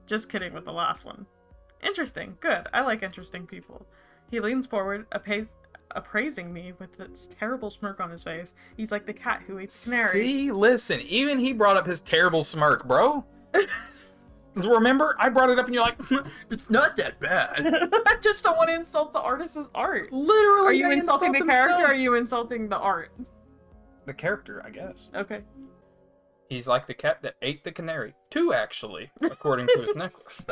Just kidding with the last one. Interesting. Good. I like interesting people. He leans forward, appraising me with this terrible smirk on his face. He's like the cat who eats canary. See, listen, even he brought up his terrible smirk, bro. Remember, I brought it up and you're like, it's not that bad. I just don't want to insult the artist's art. Literally, Are you they insulting the insult character or are themselves. you insulting the art? The character, I guess. Okay. He's like the cat that ate the canary. 2, actually, according to his necklace.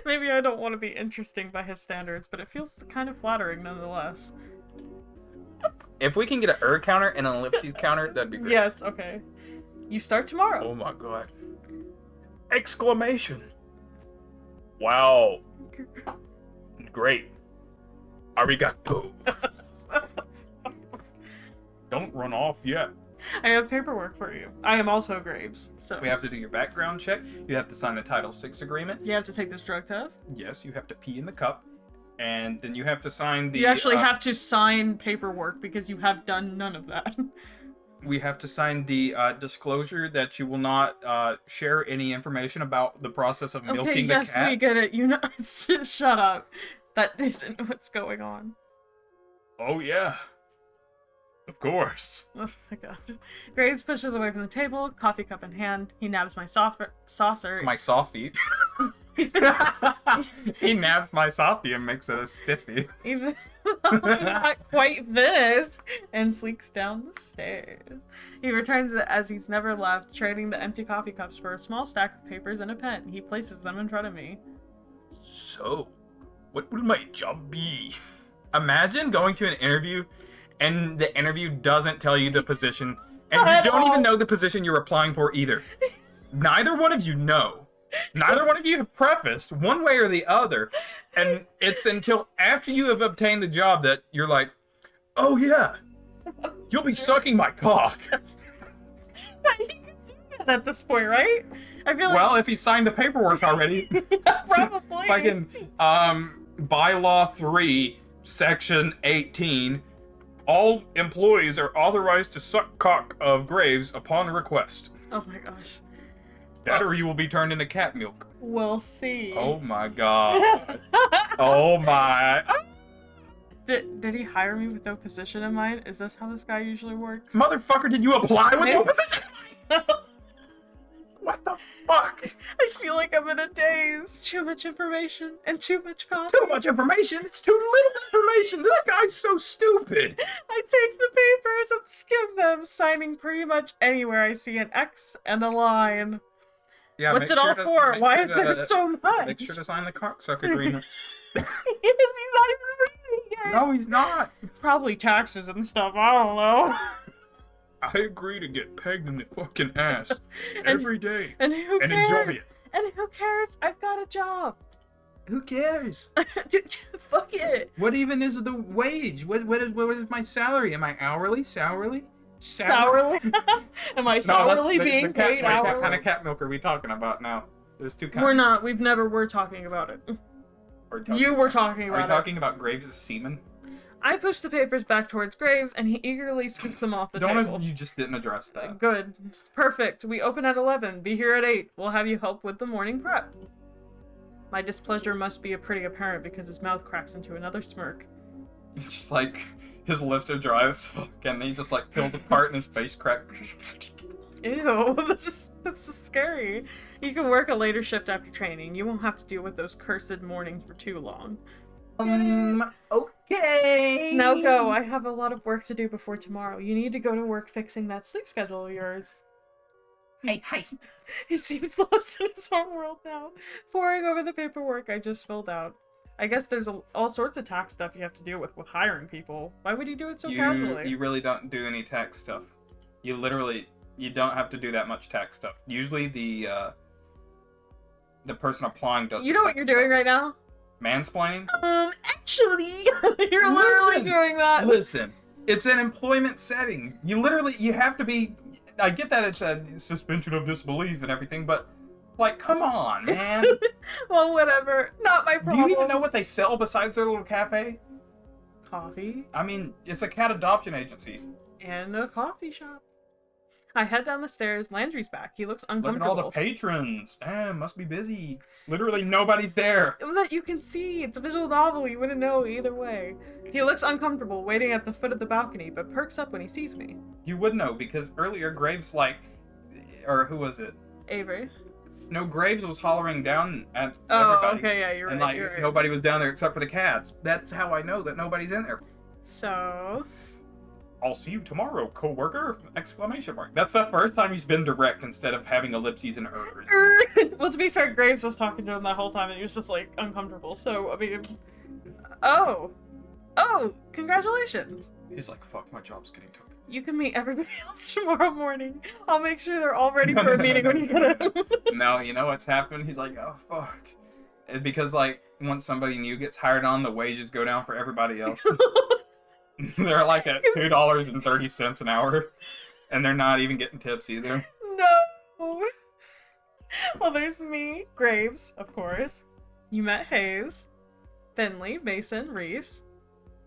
Maybe I don't want to be interesting by his standards, but it feels kind of flattering nonetheless. If we can get an counter and an ellipses counter, that'd be great. Yes, okay. You start tomorrow. Oh my god. Exclamation. Wow. Great. Arigato. Don't run off yet. I have paperwork for you. I am also Graves, so... We have to do your background check. You have to sign the Title VI agreement. You have to take this drug test? Yes, you have to pee in the cup. And then you have to sign the... You actually have to sign paperwork because you have done none of that. We have to sign the disclosure that you will not share any information about the process of milking Okay, the yes, cats. we get it. You know... Shut up. That isn't what's going on. Oh, yeah. Of course. Oh my god. Graves pushes away from the table, coffee cup in hand. He nabs my saucer. My softie. He nabs my softie and makes it a stiffy. Even though I'm not quite finished, and sleeks down the stairs. He returns as he's never left, trading the empty coffee cups for a small stack of papers and a pen. He places them in front of me. So, what will my job be? Imagine going to an interview and the interview doesn't tell you the position, and Not at you don't all. even know the position you're applying for either. Neither one of you know. Neither one of you have prefaced one way or the other, and it's until after you have obtained the job that you're like, oh yeah, you'll be sucking my cock. You can do that at this point, right? I feel like... Well, if he signed the paperwork already, probably. fucking, bylaw 3, section 18, all employees are authorized to suck cock of Graves upon request. Oh my gosh. That or you will be turned into cat milk. We'll see. Oh my god. Oh my. Did he hire me with no position in mind? Is this how this guy usually works? Motherfucker, did you apply with no Maybe- position? What the fuck? I feel like I'm in a daze. Too much information and too much coffee. Too much information. It's too little information. This guy's so stupid. I take the papers and skim them, signing pretty much anywhere I see an X and a line. Yeah, What's make it all sure to- for? make Why sure is there to- so much? Make sure to sign the cocksucker agreement. Yes, he's not even reading it. No, he's not. Probably taxes and stuff. I don't know. I agree to get pegged in the fucking ass every day. And who And cares? enjoy it. And who cares? I've got a job. Who cares? Fuck it. What even is the wage? What is my salary? Am I hourly? Sourly? Sourly? Am I sourly being paid What hourly? kind of cat milk are we talking about now? There's 2 kinds. We're not. We've never were talking about it. You were talking Are you about talking about Graves' semen? it. I push the papers back towards Graves, and he eagerly scoops them off the table. You just didn't address that. Good. Perfect. We open at 11. Be here at 8. We'll have you help with the morning prep. My displeasure must be pretty apparent because his mouth cracks into another smirk. It's just like his lips are dry as fuck, and he just like peels apart and his face cracks. Ew, this is scary. You can work a later shift after training. You won't have to deal with those cursed mornings for too long. Okay. Now go. I have a lot of work to do before tomorrow. You need to go to work fixing that sleep schedule of yours. Hey. He seems lost in his own world now, poring over the paperwork I just filled out. I guess there's all sorts of tax stuff you have to deal with hiring people. Why would he do it so casually? You really don't do any tax stuff. You don't have to do that much tax stuff. Usually the person applying does. You know what you're doing right now? Mansplaining? Actually, you're literally doing that. Listen, it's an employment setting. You have to be. I get that it's a suspension of disbelief and everything, but like, come on, man. Well, whatever. Not my Do problem. you even know what they sell besides their little cafe? Coffee I mean, it's a cat adoption agency. and a coffee shop. I head down the stairs. Landry's back. He looks Look at uncomfortable. all the patrons. Damn, must be busy. Literally nobody's there. That you can see. It's a visual novel. You wouldn't know either way. He looks uncomfortable, waiting at the foot of the balcony, but perks up when he sees me. You would know, because earlier Graves or who was it? Avery. No, Graves was hollering down at Oh, everybody. okay, yeah, you're right. And like, you're right. nobody was down there except for the cats. That's how I know that nobody's in there. So... I'll see you tomorrow, co-worker! Exclamation mark. That's the first time he's been direct instead of having ellipses and ers. Well, to be fair, Graves was talking to him that whole time and he was just, like, uncomfortable. So, I mean... Oh! Oh! Congratulations! He's like, fuck, my job's getting took. You can meet everybody else tomorrow morning. I'll make sure they're all ready for a meeting when you get in. No, you know what's happened? He's like, oh, fuck. It's because, like, once somebody new gets hired on, the wages go down for everybody else. They're like at $2.30 an hour, and they're not even getting tips either. No! Well, there's me, Graves, of course. You met Hayes, Finley, Mason, Reese.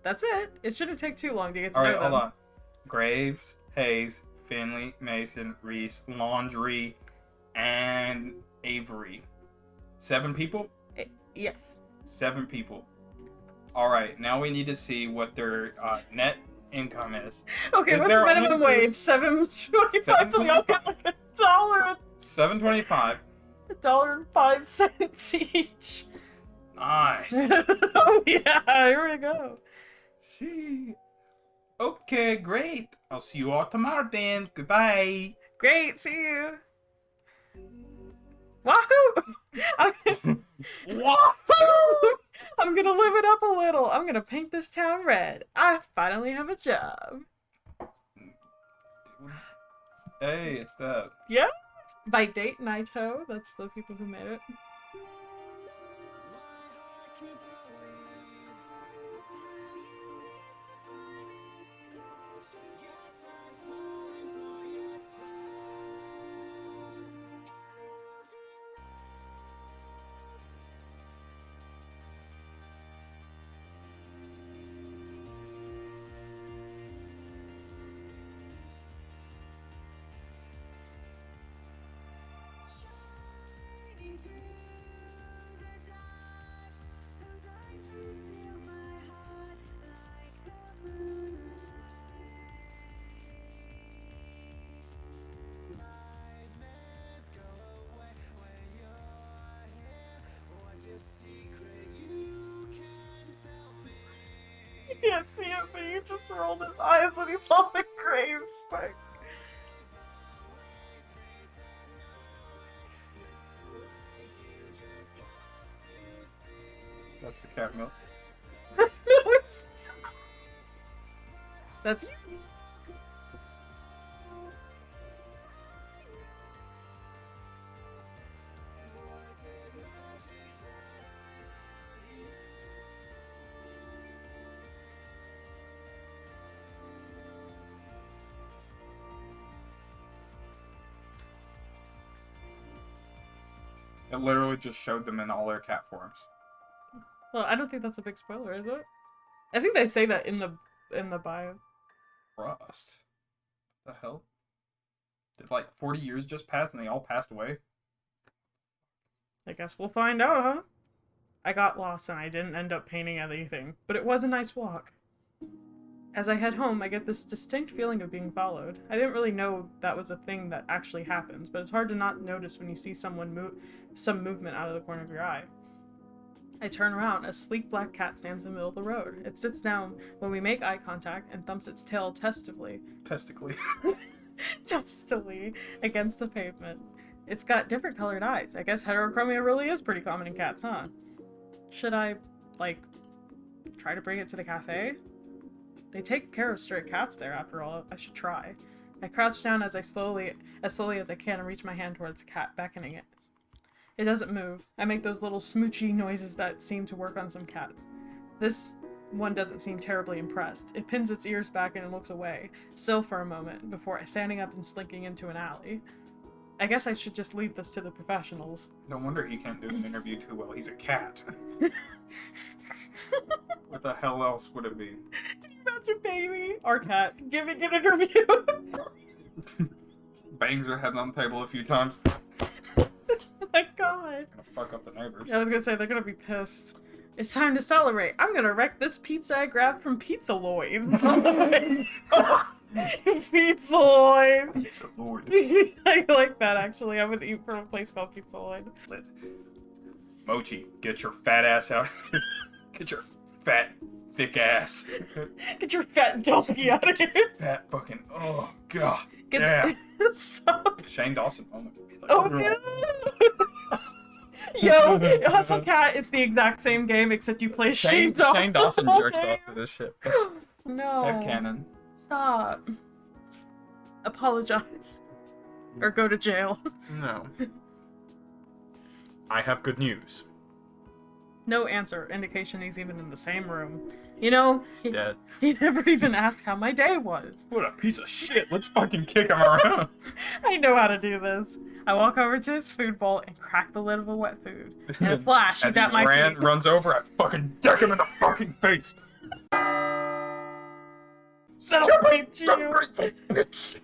That's it. It shouldn't take too long to get to know Alright, them. hold on. Graves, Hayes, Finley, Mason, Reese, Laundry, and Avery. 7 people? Yes. 7 people. Alright, now we need to see what their net income is. Okay, Is what's there minimum only wage? $7.25, so they all get like $1, $7.25. $1.05 each. Nice. Oh yeah, here we go. Okay, great. I'll see you all tomorrow then. Goodbye. Great, see you. Wahoo! Wahoo! I'm gonna live it up a little. I'm gonna paint this town red. I finally have a job. Hey, it's that. Yeah? By Date Naito, that's the people who made it. You can't see it, but he just rolled his eyes when he saw the Graves thing. That's the cat milk. No, it's... That's you. It literally just showed them in all their cat forms. Well, I don't think that's a big spoiler, is it? I think they say that in the bio. Rust. The hell? Did like 40 years just pass and they all passed away? I guess we'll find out, huh? I got lost and I didn't end up painting anything, but it was a nice walk. As I head home, I get this distinct feeling of being followed. I didn't really know that was a thing that actually happens, but it's hard to not notice when you see someone some movement out of the corner of your eye. I turn around. A sleek black cat stands in the middle of the road. It sits down when we make eye contact and thumps its tail testily against the pavement. It's got different colored eyes. I guess heterochromia really is pretty common in cats, huh? Should I, like, try to bring it to the cafe? They take care of stray cats there, after all. I should try. I crouch down as slowly as I can and reach my hand towards the cat, beckoning it. It doesn't move. I make those little smoochy noises that seem to work on some cats. This one doesn't seem terribly impressed. It pins its ears back and looks away, still for a moment, before standing up and slinking into an alley. I guess I should just leave this to the professionals. No wonder he can't do an interview too well. He's a cat. What the hell else would it be? Can you imagine baby or cat giving an interview? Bangs her head on the table a few times. Oh my god. Gonna fuck up the neighbors. I was gonna say, they're gonna be pissed. It's time to celebrate. I'm gonna wreck this pizza I grabbed from Pizza Lloyd. Pizza Lloyd. I like that, actually. I would eat from a place called Pizza Lloyd. Mochi, get your fat ass out. Get your fat, thick ass. Get your fat donkey out of here. That fucking, oh god. Get Damn. Stop. Shane Dawson moment. Like, Oh no. Yo, Hustle Cat, it's the exact same game except you play Shane Dawson. Shane Dawson all jerks day. off to this shit. No. Headcanon. Stop. Apologize. Or go to jail. No. I have good news. No answer. Indication he's even in the same room. You know, He's dead. he never even asked how my day was. What a piece of shit. Let's fucking kick him around. I know how to do this. I walk over to his food bowl and crack the lid of a wet food. In a flash, he's As at he my feet. runs over, I fucking deck him in the fucking face. Celebrate you! Bitch.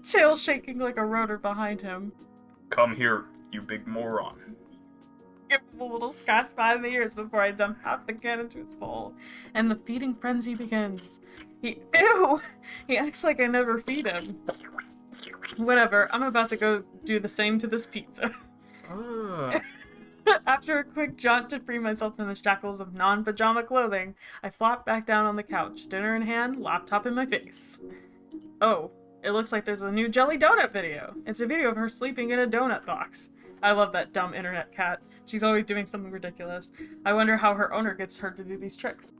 Tail shaking like a rotor behind him. Come here, you big moron. Give him a little scotch behind the ears before I dump half the can into his bowl. And the feeding frenzy begins. Ew! He acts like I never feed him. Whatever, I'm about to go do the same to this pizza. After a quick jaunt to free myself from the shackles of non-pajama clothing, I flop back down on the couch, dinner in hand, laptop in my face. Oh, it looks like there's a new Jelly Donut video. It's a video of her sleeping in a donut box. I love that dumb internet cat. She's always doing something ridiculous. I wonder how her owner gets her to do these tricks.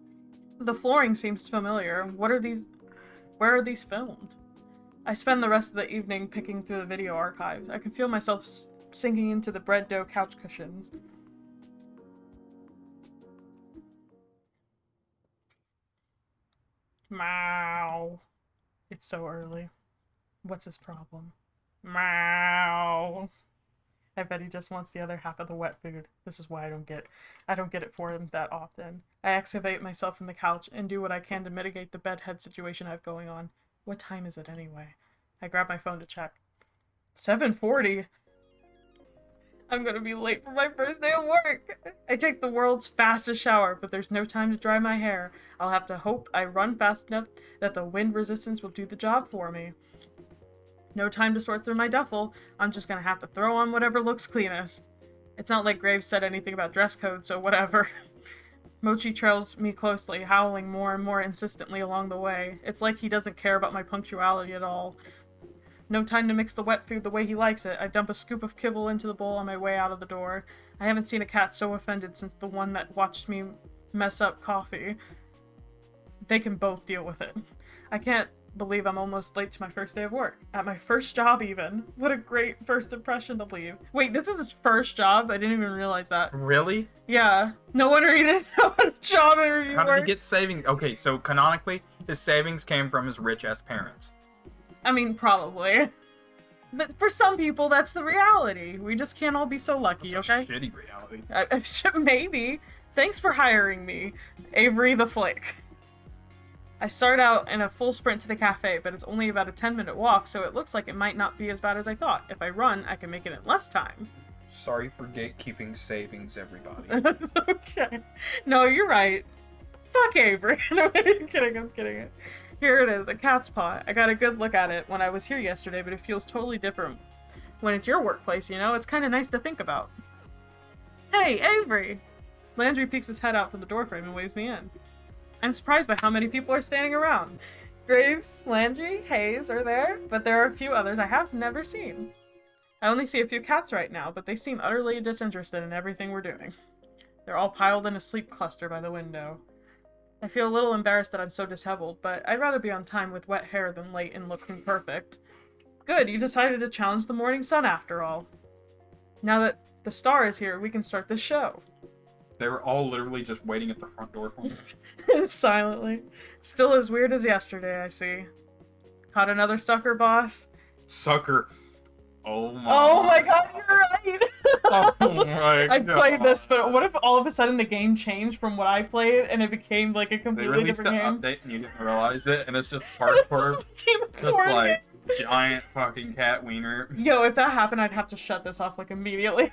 The flooring seems familiar. Where are these filmed? I spend the rest of the evening picking through the video archives. I can feel myself sinking into the bread dough couch cushions. Meow. It's so early. What's his problem? Meow. I bet he just wants the other half of the wet food. This is why I don't get it for him that often. I excavate myself in the couch and do what I can to mitigate the bedhead situation I have going on. What time is it anyway? I grab my phone to check. 7:40. I'm gonna be late for my first day of work. I take the world's fastest shower, but there's no time to dry my hair. I'll have to hope I run fast enough that the wind resistance will do the job for me. No time to sort through my duffel. I'm just gonna have to throw on whatever looks cleanest. It's not like Graves said anything about dress code, so whatever. Mochi trails me closely, howling more and more insistently along the way. It's like he doesn't care about my punctuality at all. No time to mix the wet food the way he likes it. I dump a scoop of kibble into the bowl on my way out of the door. I haven't seen a cat so offended since the one that watched me mess up coffee. They can both deal with it. I can't believe I'm almost late to my first day of work. At my first job, even. What a great first impression to leave. Wait, this is his first job? I didn't even realize that. Really? Yeah. No wonder he didn't know what a job interview How did works. he get savings? Okay, so canonically, his savings came from his rich-ass parents. I mean, probably. But for some people, that's the reality. We just can't all be so lucky, It's okay? a shitty reality. Maybe. Thanks for hiring me, Avery the Flake. I start out in a full sprint to the cafe, but it's only about a 10-minute walk, so it looks like it might not be as bad as I thought. If I run, I can make it in less time. Sorry for gatekeeping savings, everybody. That's okay. No, you're right. Fuck Avery. No, I'm kidding. Here it is, a cat's paw. I got a good look at it when I was here yesterday, but it feels totally different when it's your workplace, you know? It's kind of nice to think about. Hey, Avery! Landry peeks his head out from the doorframe and waves me in. I'm surprised by how many people are standing around. Graves, Landry, Hayes are there, but there are a few others I have never seen. I only see a few cats right now, but they seem utterly disinterested in everything we're doing. They're all piled in a sleep cluster by the window. I feel a little embarrassed that I'm so disheveled, but I'd rather be on time with wet hair than late and looking perfect. Good, you decided to challenge the morning sun after all. Now that the star is here, we can start the show. They were all literally just waiting at the front door for me. Silently. Still as weird as yesterday, I see. Caught another sucker, boss? Sucker. Oh my god, you're right! Oh my I god. played this, but what if all of a sudden the game changed from what I played and it became like a They completely released different an game? update and you didn't realize it, and it's just hardcore. It became a Just porn like, game. giant fucking cat wiener. Yo, if that happened, I'd have to shut this off like immediately.